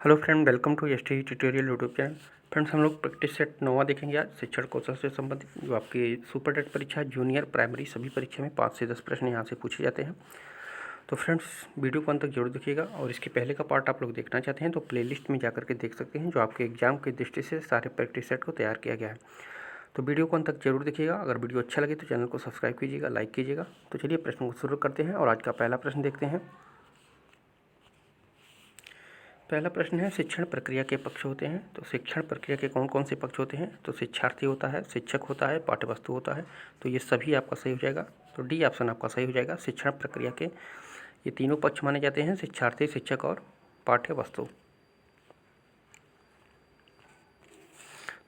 Hello friend, welcome to ST tutorial YouTube channel. Friends, हम लोग practice set 9वां देखेंगे आज शिक्षण कौशल से संबंधित। जो आपकी सुपर टेट परीक्षा, जूनियर, प्राइमरी सभी परीक्षा में 5 से 10 प्रश्न यहाँ से पूछे जाते हैं। तो फ्रेंड्स, वीडियो को अंत तक जरूर देखिएगा। और इसके पहले का पार्ट आप लोग देखना चाहते हैं तो प्लेलिस्ट में जाकर के देख सकते हैं, जो आपके एग्जाम की दृष्टि से सारे प्रैक्टिस सेट को तैयार किया गया है। तो वीडियो को अंत तक जरूर देखिएगा। अगर वीडियो अच्छा लगे तो चैनल को सब्सक्राइब कीजिएगा, लाइक कीजिएगा। तो चलिए प्रश्न को शुरू करते हैं और आज का पहला प्रश्न देखते हैं। पहला प्रश्न है, शिक्षण प्रक्रिया के पक्ष होते हैं। तो शिक्षण प्रक्रिया के कौन कौन से पक्ष होते हैं? तो शिक्षार्थी होता है, शिक्षक होता है, पाठ्यवस्तु होता है। तो ये सभी आपका सही हो जाएगा। तो डी ऑप्शन आपका सही हो जाएगा। शिक्षण प्रक्रिया के ये तीनों पक्ष माने जाते हैं, शिक्षार्थी, शिक्षक और पाठ्यवस्तु।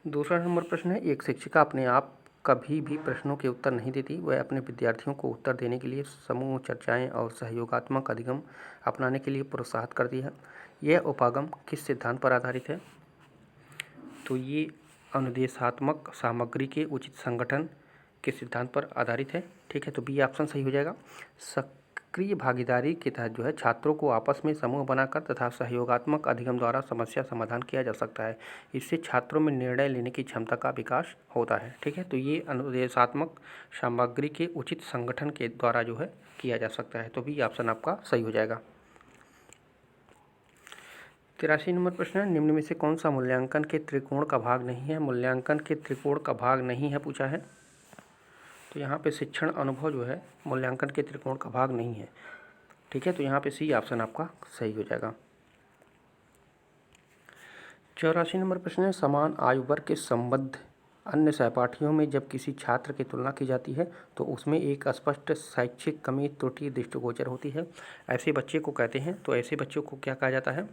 दूसरा नंबर प्रश्न है, एक शिक्षिका अपने आप कभी भी प्रश्नों के उत्तर नहीं देती। वह अपने विद्यार्थियों को उत्तर देने के लिए समूह चर्चाएं और सहयोगात्मक अधिगम अपनाने के लिए प्रोत्साहित करती है। यह उपागम किस सिद्धांत पर आधारित है? तो ये अनुदेशात्मक सामग्री के उचित संगठन के सिद्धांत पर आधारित है। ठीक है, तो बी ऑप्शन सही हो जाएगा। सक्रिय भागीदारी के तहत जो है छात्रों को आपस में समूह बनाकर तथा सहयोगात्मक अधिगम द्वारा समस्या समाधान किया जा सकता है। इससे छात्रों में निर्णय लेने की क्षमता का विकास होता है। ठीक है, तो ये अनुदेशात्मक सामग्री के उचित संगठन के द्वारा जो है किया जा सकता है। तो बी ऑप्शन आपका सही हो जाएगा। 83 नंबर प्रश्न है, निम्न में से कौन सा मूल्यांकन के त्रिकोण का भाग नहीं है? मूल्यांकन के त्रिकोण का भाग नहीं है पूछा है। तो यहाँ पे शिक्षण अनुभव जो है मूल्यांकन के त्रिकोण का भाग नहीं है। ठीक है, तो यहाँ पे सी ऑप्शन आपका सही हो जाएगा। 84 नंबर प्रश्न है, समान आयु वर्ग के संबद्ध अन्य सहपाठियों में जब किसी छात्र की तुलना की जाती है तो उसमें एक स्पष्ट शैक्षिक कमी त्रुटि दृष्टिगोचर होती है। ऐसे बच्चे को कहते हैं। तो ऐसे बच्चों को क्या कहा जाता है?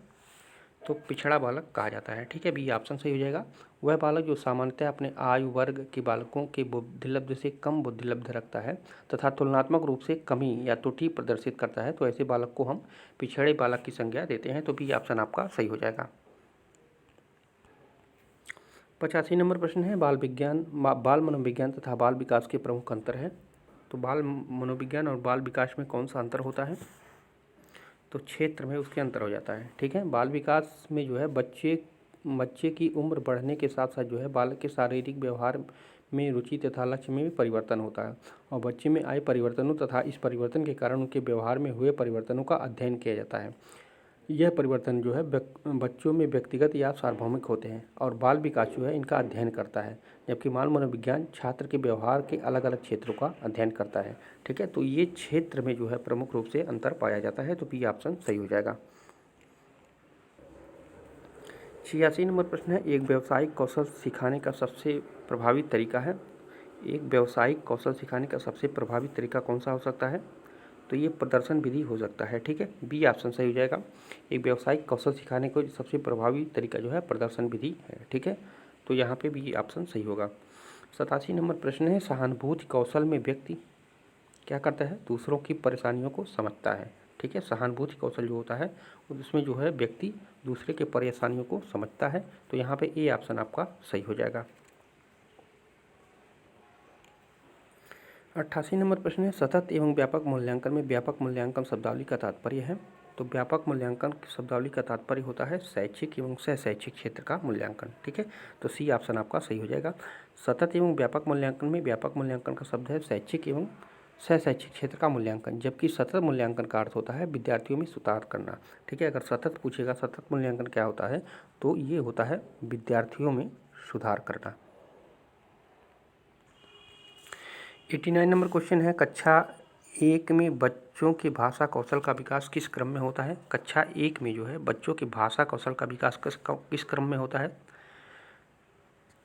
तो पिछड़ा बालक कहा जाता है। ठीक है, बी ऑप्शन सही हो जाएगा। वह बालक जो सामान्यतः अपने आयु वर्ग के बालकों के बुद्धिलब्ध से कम बुद्धिलब्ध रखता है तथा तुलनात्मक रूप से कमी या त्रुटि प्रदर्शित करता है, तो ऐसे बालक को हम पिछड़े बालक की संज्ञा देते हैं। तो बी ऑप्शन आपका सही हो जाएगा। 85 नंबर प्रश्न है, बाल मनोविज्ञान तथा बाल विकास के प्रमुख अंतर है। तो बाल मनोविज्ञान और बाल विकास में कौन सा अंतर होता है? तो क्षेत्र में उसके अंतर हो जाता है। ठीक है, बाल विकास में जो है बच्चे की उम्र बढ़ने के साथ साथ जो है बालक के शारीरिक व्यवहार में रुचि तथा लक्ष्य में भी परिवर्तन होता है और बच्चे में आए परिवर्तनों तथा इस परिवर्तन के कारण उनके व्यवहार में हुए परिवर्तनों का अध्ययन किया जाता है। यह परिवर्तन जो है बच्चों में व्यक्तिगत या सार्वभौमिक होते हैं और बाल विकास जो है इनका अध्ययन करता है, जबकि बाल मनोविज्ञान छात्र के व्यवहार के अलग अलग क्षेत्रों का अध्ययन करता है। ठीक है, तो ये क्षेत्र में जो है प्रमुख रूप से अंतर पाया जाता है। तो बी ऑप्शन सही हो जाएगा। 86 नंबर प्रश्न है, एक व्यावसायिक कौशल सिखाने का सबसे प्रभावी तरीका है। एक व्यावसायिक कौशल सिखाने का सबसे प्रभावी तरीका कौन सा हो सकता है? तो ये प्रदर्शन विधि हो सकता है। ठीक है, बी ऑप्शन सही हो जाएगा। एक व्यावसायिक कौशल सिखाने को सबसे प्रभावी तरीका जो है प्रदर्शन विधि है। ठीक है, तो यहाँ पे बी ऑप्शन सही होगा। 87 नंबर प्रश्न है, सहानुभूति कौशल में व्यक्ति क्या करता है? दूसरों की परेशानियों को समझता है। ठीक है, सहानुभूति कौशल जो होता है उसमें जो है व्यक्ति दूसरे के परेशानियों को समझता है। तो यहाँ पे ए ऑप्शन आपका सही हो जाएगा। 88 नंबर प्रश्न है, सतत एवं व्यापक मूल्यांकन में व्यापक मूल्यांकन शब्दावली का तात्पर्य है। तो व्यापक मूल्यांकन शब्दावली का तात्पर्य होता है शैक्षिक एवं सह शैक्षिक क्षेत्र का मूल्यांकन। ठीक है, तो सी ऑप्शन आपका सही हो जाएगा। सतत एवं व्यापक मूल्यांकन में व्यापक मूल्यांकन का शब्द है शैक्षिक एवं सह शैक्षिक क्षेत्र का मूल्यांकन, जबकि सतत मूल्यांकन का अर्थ होता है विद्यार्थियों में सुधार करना। ठीक है, अगर सतत पूछेगा सतत मूल्यांकन क्या होता है, तो ये होता है विद्यार्थियों में सुधार करना। 89 नंबर क्वेश्चन है, कक्षा 1 में बच्चों के भाषा कौशल का विकास किस क्रम में होता है? कक्षा 1 में जो है बच्चों के भाषा कौशल का विकास किस क्रम में होता है?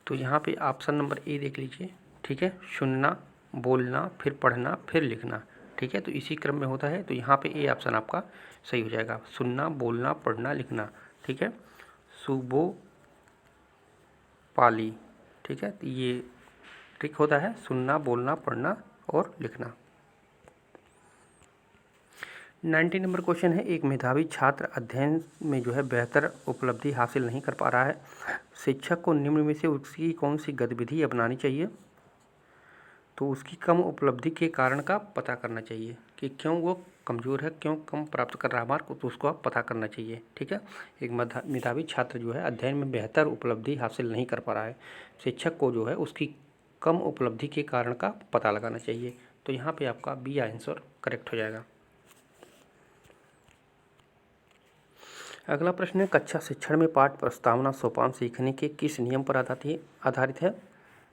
तो यहाँ पे ऑप्शन नंबर ए देख लीजिए। ठीक है, सुनना, बोलना, फिर पढ़ना, फिर लिखना। ठीक है, तो इसी क्रम में होता है। तो यहाँ पे ए ऑप्शन आपका सही हो जाएगा, सुनना, बोलना, पढ़ना, लिखना। ठीक है, सुबो पाली। ठीक है, तो ये ठीक होता है, सुनना, बोलना, पढ़ना और लिखना। 90 नंबर क्वेश्चन है, एक मेधावी छात्र अध्ययन में जो है बेहतर उपलब्धि हासिल नहीं कर पा रहा है। शिक्षक को निम्न में से उसकी कौन सी गतिविधि अपनानी चाहिए? तो उसकी कम उपलब्धि के कारण का पता करना चाहिए कि क्यों वो कमज़ोर है, क्यों कम प्राप्त कर रहा है मार्क, तो उसको आप पता करना चाहिए। ठीक है, एक मेधावी छात्र जो है अध्ययन में बेहतर उपलब्धि हासिल नहीं कर पा रहा है, शिक्षक को जो है उसकी कम उपलब्धि के कारण का पता लगाना चाहिए। तो यहाँ पे आपका बी आंसर करेक्ट हो जाएगा। अगला प्रश्न है, कक्षा शिक्षण में पाठ प्रस्तावना सोपान सीखने के किस नियम पर आधारित है?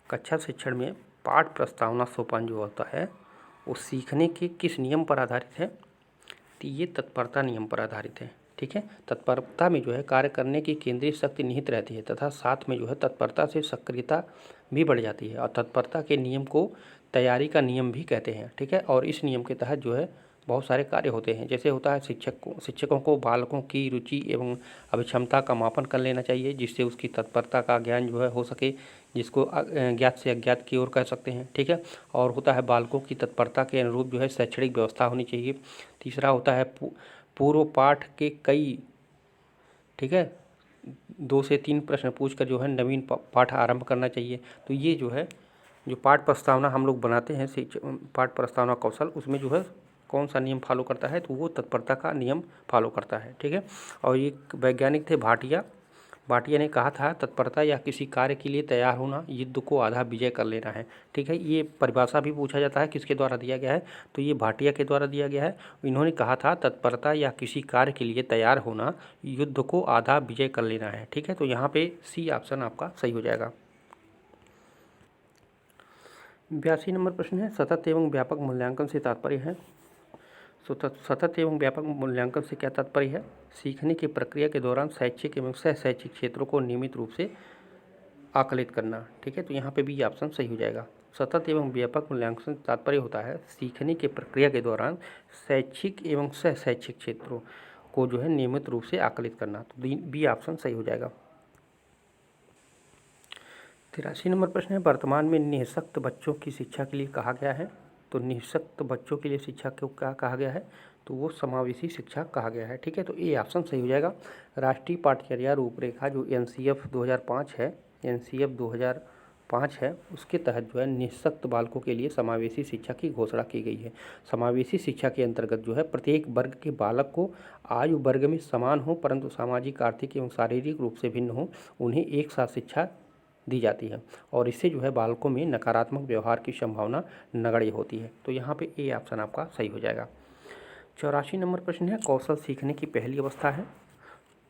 कक्षा शिक्षण में पाठ प्रस्तावना सोपान जो होता है वो सीखने के किस नियम पर आधारित है? तो ये तत्परता नियम पर आधारित है। ठीक है, तत्परता में जो है कार्य करने की केंद्रीय शक्ति निहित रहती है तथा साथ में जो है तत्परता से सक्रियता भी बढ़ जाती है, और तत्परता के नियम को तैयारी का नियम भी कहते हैं। ठीक है, और इस नियम के तहत जो है बहुत सारे कार्य होते हैं, जैसे होता है शिक्षकों को बालकों की रुचि एवं अभिक्षमता का मापन कर लेना चाहिए, जिससे उसकी तत्परता का ज्ञान जो है हो सके, जिसको ज्ञात से अज्ञात की ओर कह सकते हैं। ठीक है, और होता है बालकों की तत्परता के अनुरूप जो है शैक्षणिक व्यवस्था होनी चाहिए। तीसरा होता है पूर्व पाठ के कई, ठीक है, 2 से 3 प्रश्न पूछकर जो है नवीन पाठ आरंभ करना चाहिए। तो ये जो है जो पाठ प्रस्तावना हम लोग बनाते हैं पाठ प्रस्तावना कौशल, उसमें जो है कौन सा नियम फॉलो करता है, तो वो तत्परता का नियम फॉलो करता है। ठीक है, और ये वैज्ञानिक थे भाटिया ने कहा था तत्परता या किसी कार्य के लिए तैयार होना युद्ध को आधा विजय कर लेना है। ठीक है, ये परिभाषा भी पूछा जाता है किसके द्वारा दिया गया है, तो ये भाटिया के द्वारा दिया गया है। इन्होंने कहा था तत्परता या किसी कार्य के लिए तैयार होना युद्ध को आधा विजय कर लेना है। ठीक है, तो यहाँ पे सी ऑप्शन आपका सही हो जाएगा। 82 नंबर प्रश्न है, सतत एवं व्यापक मूल्यांकन से तात्पर्य है। सतत एवं व्यापक मूल्यांकन से क्या तात्पर्य है? सीखने की प्रक्रिया के दौरान शैक्षिक एवं सह शैक्षिक क्षेत्रों को नियमित रूप से आकलित करना। ठीक है, तो यहाँ पे भी ऑप्शन सही हो जाएगा। सतत एवं व्यापक मूल्यांकन से तात्पर्य होता है सीखने की प्रक्रिया के दौरान शैक्षिक एवं सह शैक्षिक क्षेत्रों को जो है नियमित रूप से आकलित करना। तो बी ऑप्शन सही हो जाएगा। 83 नंबर प्रश्न है, वर्तमान में निःशक्त बच्चों की शिक्षा के लिए कहा गया है। तो निःशक्त बच्चों के लिए शिक्षा को क्या कहा गया है, तो वो समावेशी शिक्षा कहा गया है। ठीक है, तो ए ऑप्शन सही हो जाएगा। राष्ट्रीय पाठ्यचर्या रूपरेखा जो NCF 2005 है, NCF 2005 है, उसके तहत जो है निःशक्त बालकों के लिए समावेशी शिक्षा की घोषणा की गई है। समावेशी शिक्षा के अंतर्गत जो है प्रत्येक वर्ग के बालक को आयु वर्ग में समान हो परंतु सामाजिक, आर्थिक एवं शारीरिक रूप से भिन्न हो, उन्हें एक साथ शिक्षा दी जाती है, और इससे जो है बालकों में नकारात्मक व्यवहार की संभावना नगण्य होती है। तो यहाँ पे ए ऑप्शन आपका सही हो जाएगा। 84 नंबर प्रश्न है, कौशल सीखने की पहली अवस्था है।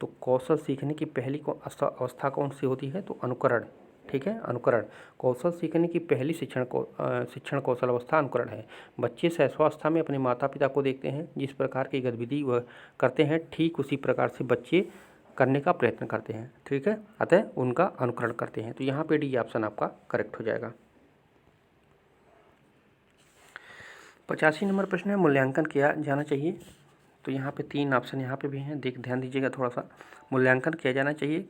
तो कौशल सीखने की पहली अवस्था कौन सी होती है, तो अनुकरण। ठीक है, अनुकरण। कौशल सीखने की पहली शिक्षण कौशल अवस्था अनुकरण है। बच्चे शैशवावस्था में अपने माता पिता को देखते हैं, जिस प्रकार की गतिविधि वह करते हैं ठीक उसी प्रकार से बच्चे करने का प्रयत्न करते हैं। ठीक है, अतः उनका अनुकरण करते हैं। तो यहाँ पे डी ऑप्शन आपका करेक्ट हो जाएगा। 85 नंबर प्रश्न है, मूल्यांकन किया जाना चाहिए। तो यहाँ पे 3 ऑप्शन यहाँ पे भी हैं, ध्यान दीजिएगा थोड़ा सा। मूल्यांकन किया जाना चाहिए।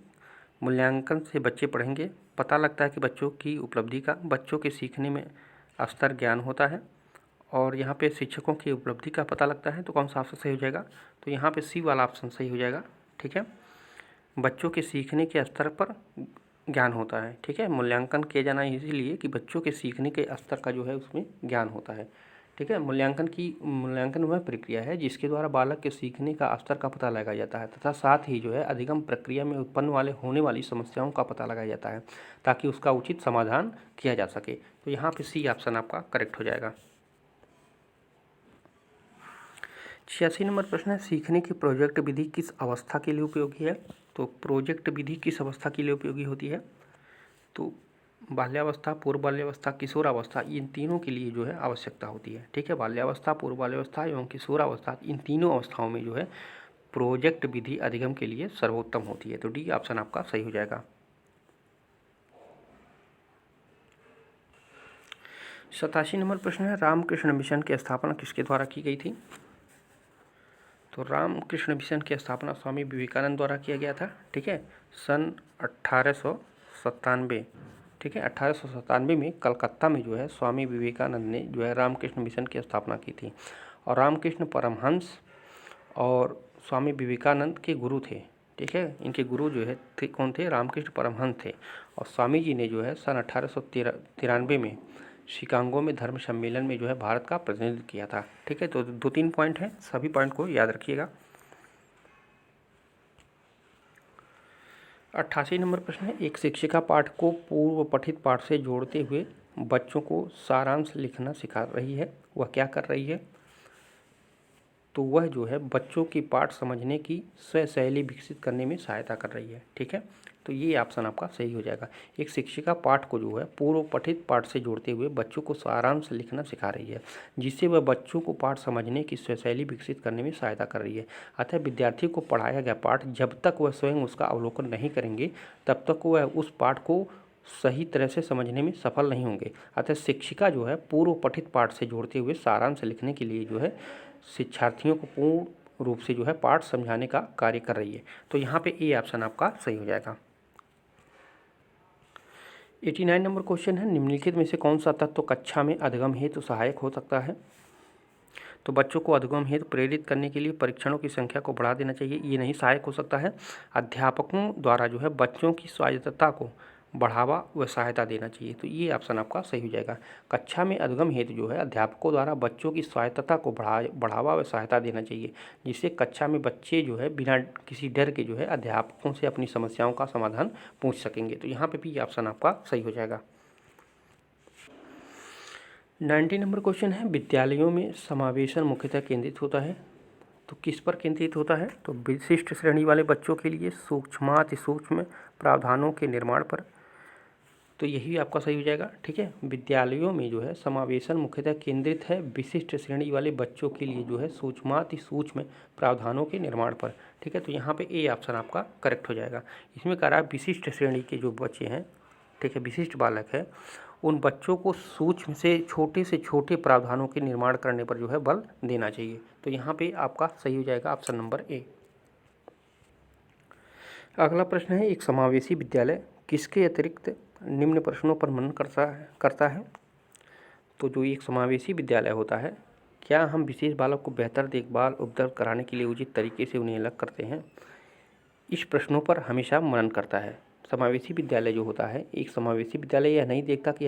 मूल्यांकन से बच्चे पढ़ेंगे, पता लगता है कि बच्चों की उपलब्धि का, बच्चों के सीखने में स्तर ज्ञान होता है, और यहाँ पे शिक्षकों की उपलब्धि का पता लगता है। तो कौन सा ऑप्शन सही हो जाएगा, तो यहाँ पे सी वाला ऑप्शन सही हो जाएगा। ठीक है, बच्चों के सीखने के स्तर पर ज्ञान होता है। ठीक है, मूल्यांकन किया जाना इसीलिए कि बच्चों के सीखने के स्तर का जो है उसमें ज्ञान होता है। ठीक है, मूल्यांकन वह प्रक्रिया है जिसके द्वारा बालक के सीखने का स्तर का पता लगाया जाता है तथा साथ ही जो है अधिगम प्रक्रिया में उत्पन्न होने वाली समस्याओं का पता लगाया जाता है ताकि उसका उचित समाधान किया जा सके। तो यहाँ पे सी ऑप्शन आपका करेक्ट हो जाएगा। 86 नंबर प्रश्न है, सीखने की प्रोजेक्ट विधि किस अवस्था के लिए उपयोगी है। तो प्रोजेक्ट विधि किस अवस्था के लिए उपयोगी होती है, तो बाल्यावस्था, पूर्व बाल्यावस्था, किशोरावस्था, इन तीनों के लिए जो है आवश्यकता होती है। ठीक है, बाल्यावस्था, पूर्व बाल्यावस्था एवं किशोरावस्था, इन तीनों अवस्थाओं में जो है प्रोजेक्ट विधि अधिगम के लिए सर्वोत्तम होती है। तो डी ऑप्शन आपका सही हो जाएगा। 87 नंबर प्रश्न है, रामकृष्ण मिशन की स्थापना किसके द्वारा की गई थी। तो रामकृष्ण मिशन की स्थापना स्वामी विवेकानंद द्वारा किया गया था। ठीक है, सन 1897, ठीक है, 1897 में कलकत्ता में जो है स्वामी विवेकानंद ने जो है रामकृष्ण मिशन की स्थापना की थी, और रामकृष्ण परमहंस और स्वामी विवेकानंद के गुरु थे। ठीक है, इनके गुरु जो है कौन थे, रामकृष्ण परमहंस थे, और स्वामी जी ने जो है सन 1893 में शिकागो में धर्म सम्मेलन में जो है भारत का प्रतिनिधित्व किया था। ठीक है, तो 2-3 पॉइंट हैं, सभी पॉइंट को याद रखिएगा। 88 नंबर प्रश्न है, एक शिक्षिका पाठ को पूर्व पठित पाठ से जोड़ते हुए बच्चों को सारांश लिखना सिखा रही है। वह क्या कर रही है? तो वह जो है बच्चों की पाठ समझने की स्वयं शैली विकसित करने में सहायता कर रही है। ठीक है, तो ये ऑप्शन आपका सही हो जाएगा। एक शिक्षिका पाठ को जो है पूर्व पठित पाठ से जोड़ते हुए बच्चों को सारांश लिखना सिखा रही है, जिससे वह बच्चों को पाठ समझने की स्वयं शैली विकसित करने में सहायता कर रही है। अतः विद्यार्थी को पढ़ाया गया पाठ जब तक वह स्वयं उसका अवलोकन नहीं करेंगे तब तक वह उस पाठ को सही तरह से समझने में सफल नहीं होंगे। अतः शिक्षिका जो है पूर्व पठित पाठ से जोड़ते हुए सारांश लिखने के लिए जो है शिक्षार्थियों को पूर्ण रूप से जो है पाठ समझाने का कार्य कर रही है। तो यहाँ पे ए ऑप्शन आपका सही हो जाएगा। 89 नंबर क्वेश्चन है, निम्नलिखित में से कौन सा तत्व कक्षा में अधिगम हेतु सहायक हो सकता है? तो बच्चों को अधिगम हेतु प्रेरित करने के लिए परीक्षणों की संख्या को बढ़ा देना चाहिए, ये नहीं सहायक हो सकता है। अध्यापकों द्वारा जो है बच्चों की स्वायत्तता को बढ़ावा व सहायता देना चाहिए, तो ये ऑप्शन आपका सही हो जाएगा। कक्षा में अधिगम हेतु जो है अध्यापकों द्वारा बच्चों की स्वायत्तता को बढ़ावा व सहायता देना चाहिए, जिससे कक्षा में बच्चे जो है बिना किसी डर के जो है अध्यापकों से अपनी समस्याओं का समाधान पूछ सकेंगे। तो यहाँ पे भी ऑप्शन आपका सही हो जाएगा। 90 नंबर क्वेश्चन है, विद्यालयों में समावेशन मुख्यतः केंद्रित होता है, तो किस पर केंद्रित होता है? तो विशिष्ट श्रेणी वाले बच्चों के लिए सूक्ष्माति सूक्ष्म प्रावधानों के निर्माण पर, तो यही आपका सही हो जाएगा। ठीक है, विद्यालयों में जो है समावेशन मुख्यतः केंद्रित है विशिष्ट श्रेणी वाले बच्चों के लिए जो है सूक्ष्माति सूक्ष्म प्रावधानों के निर्माण पर। ठीक है, तो यहाँ पे ए ऑप्शन आपका करेक्ट हो जाएगा। इसमें कह रहा है विशिष्ट श्रेणी के जो बच्चे हैं, ठीक है, विशिष्ट बालक है, उन बच्चों को सूक्ष्म से छोटे प्रावधानों के निर्माण करने पर जो है बल देना चाहिए। तो यहाँ पे आपका सही हो जाएगा ऑप्शन नंबर ए। अगला प्रश्न है, एक समावेशी विद्यालय किसके अतिरिक्त निम्न प्रश्नों पर मनन करता है? तो जो एक समावेशी विद्यालय होता है, क्या हम विशेष बालक को बेहतर देखभाल उपलब्ध कराने के लिए उचित तरीके से उन्हें अलग करते हैं? इस प्रश्नों पर हमेशा मनन करता है। समावेशी विद्यालय जो होता है, एक समावेशी विद्यालय यह नहीं देखता कि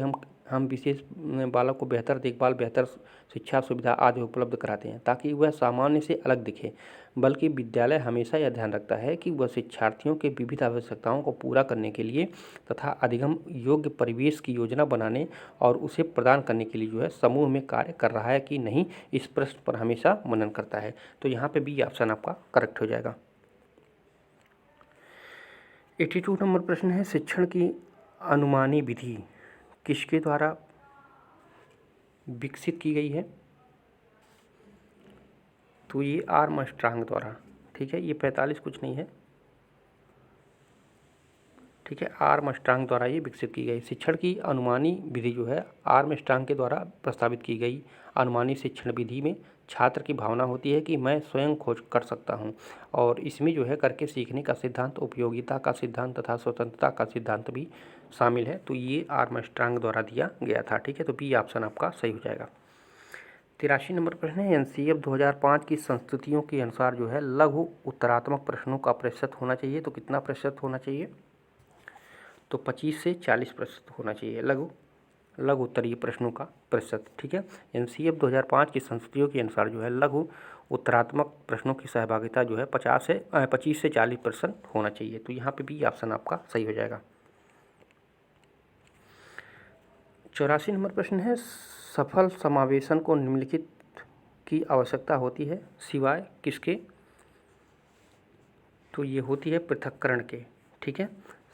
हम विशेष बालक को बेहतर देखभाल, बेहतर शिक्षा सुविधा आदि उपलब्ध कराते हैं ताकि वह सामान्य से अलग दिखे, बल्कि विद्यालय हमेशा यह ध्यान रखता है कि वह शिक्षार्थियों के विविध आवश्यकताओं को पूरा करने के लिए तथा अधिगम योग्य परिवेश की योजना बनाने और उसे प्रदान करने के लिए जो है समूह में कार्य कर रहा है कि नहीं, इस प्रश्न पर हमेशा मनन करता है। तो यहाँ पे बी ऑप्शन आपका करेक्ट हो जाएगा। 82 नंबर प्रश्न है, शिक्षण की अनुमानी विधि किसके द्वारा विकसित की गई है? तो ये आर्मस्ट्रांग द्वारा। ठीक है, ये 45 कुछ नहीं है। ठीक है, आर्मस्ट्रांग द्वारा ये विकसित की गई। शिक्षण की अनुमानी विधि जो है आर्मस्ट्रांग के द्वारा प्रस्तावित की गई। अनुमानी शिक्षण विधि में छात्र की भावना होती है कि मैं स्वयं खोज कर सकता हूं, और इसमें जो है करके सीखने का सिद्धांत, उपयोगिता का सिद्धांत तथा स्वतंत्रता का सिद्धांत भी शामिल है। तो ये आर्मस्ट्रांग द्वारा दिया गया था। ठीक है, तो बी ऑप्शन आपका सही हो जाएगा। 83 नंबर प्रश्न है, एनसीएफ 2005 की संस्तुतियों के अनुसार जो है लघु उत्तरात्मक प्रश्नों का प्रतिशत होना चाहिए, तो कितना प्रतिशत होना चाहिए? तो 25 से 40% होना चाहिए लघु उत्तरीय प्रश्नों का प्रतिशत। ठीक है, एनसीएफ 2005 की संस्तुतियों के अनुसार जो है लघु उत्तरात्मक प्रश्नों की सहभागिता जो है 25 से 40% होना चाहिए। तो यहाँ पे भी ऑप्शन आपका सही हो जाएगा। 84 नंबर प्रश्न है, सफल समावेशन को निम्नलिखित की आवश्यकता होती है सिवाय किसके? तो ये होती है पृथक्करण के। ठीक है,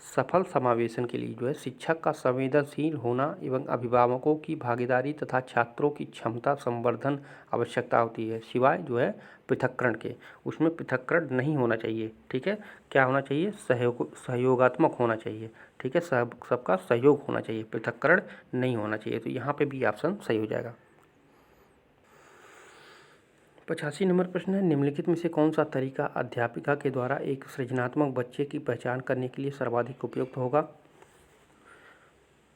सफल समावेशन के लिए जो है शिक्षक का संवेदनशील होना एवं अभिभावकों की भागीदारी तथा छात्रों की क्षमता संवर्धन आवश्यकता होती है, सिवाय जो है पृथक्करण के। उसमें पृथक्करण नहीं होना चाहिए। ठीक है, क्या होना चाहिए? सहयोगात्मक होना चाहिए। ठीक है, सबका सहयोग होना चाहिए, पृथक्करण नहीं होना चाहिए। तो यहाँ पे भी ऑप्शन सही हो जाएगा। 85 नंबर प्रश्न है, निम्नलिखित में से कौन सा तरीका अध्यापिका के द्वारा एक सृजनात्मक बच्चे की पहचान करने के लिए सर्वाधिक उपयुक्त होगा?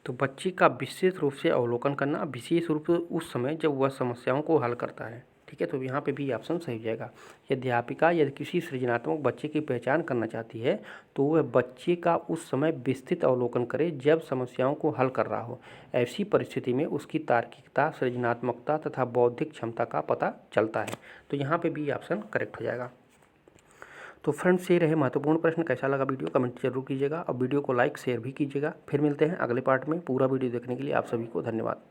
तो बच्चे का विशेष रूप से अवलोकन करना, विशेष रूप से उस समय जब वह समस्याओं को हल करता है। ठीक है, तो यहाँ पे भी ऑप्शन सही हो जाएगा। अध्यापिका यदि किसी सृजनात्मक बच्चे की पहचान करना चाहती है तो वह बच्चे का उस समय विस्तृत अवलोकन करे जब समस्याओं को हल कर रहा हो। ऐसी परिस्थिति में उसकी तार्किकता, सृजनात्मकता तथा बौद्धिक क्षमता का पता चलता है। तो यहाँ पे भी ऑप्शन करेक्ट हो जाएगा। तो फ्रेंड्स, ये रहे महत्वपूर्ण प्रश्न। कैसा लगा वीडियो कमेंट जरूर कीजिएगा और वीडियो को लाइक शेयर भी कीजिएगा। फिर मिलते हैं अगले पार्ट में। पूरा वीडियो देखने के लिए आप सभी को धन्यवाद।